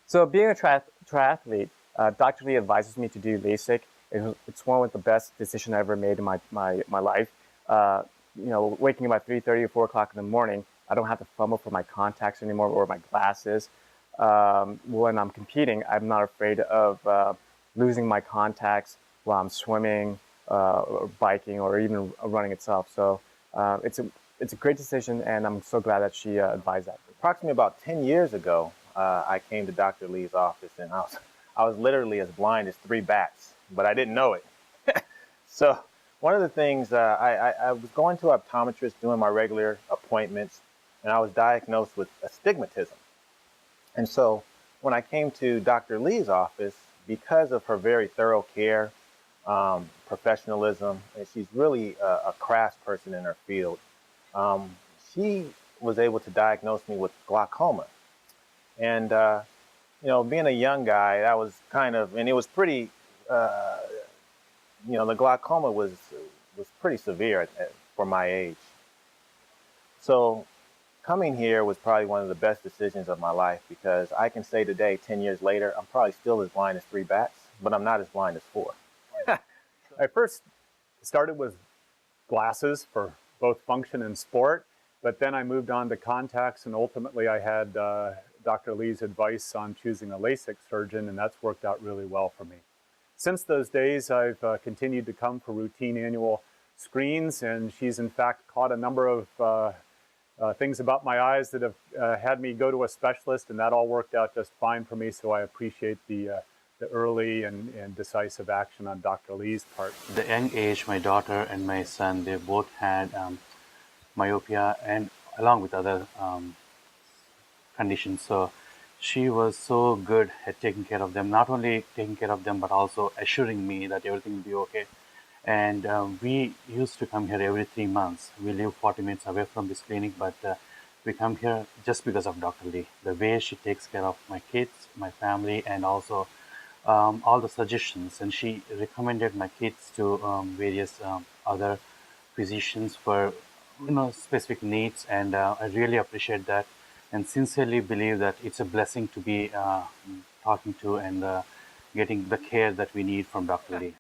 So being a triathlete, Dr. Lee advises me to do LASIK. It's one of the best decisions I ever made in my life. Uh, Waking up at 3:30 or 4 o'clock in the morning, I don't have to fumble for my contacts anymore or my glasses. When I'm competing, I'm not afraid of losing my contacts while I'm swimming, or biking, or even running itself. So it's a great decision, and I'm so glad that she advised that. Approximately about 10 years ago, I came to Dr. Lee's office, and I was literally as blind as three bats, but I didn't know it. So one of the things, I was going to an optometrist doing my regular appointments, and I was diagnosed with astigmatism. And so when I came to Dr. Lee's office, because of her very thorough care, professionalism, and she's really a craftsperson in her field, um, she was able to diagnose me with glaucoma. And being a young guy, that was kind of, and it was pretty, uh, the glaucoma was pretty severe for my age. So coming here was probably one of the best decisions of my life, because I can say today, 10 years later, I'm probably still as blind as three bats, but I'm not as blind as four. I first started with glasses for both function and sport, but then I moved on to contacts, and ultimately I had Dr. Lee's advice on choosing a LASIK surgeon, and that's worked out really well for me. Since those days, I've continued to come for routine annual screens, and she's in fact caught a number of things about my eyes that have had me go to a specialist, and that all worked out just fine for me. So I appreciate the early and decisive action on Dr. Lee's part. At the young age, my daughter and my son, they both had myopia, and along with other conditions. So she was so good at taking care of them, not only taking care of them, but also assuring me that everything will be okay. And we used to come here every 3 months. We live 40 minutes away from this clinic, but we come here just because of Dr. Lee. The way she takes care of my kids, my family, and also all the suggestions. And she recommended my kids to various other physicians for specific needs, and I really appreciate that, and sincerely believe that it's a blessing to be talking to and getting the care that we need from Dr. Lee.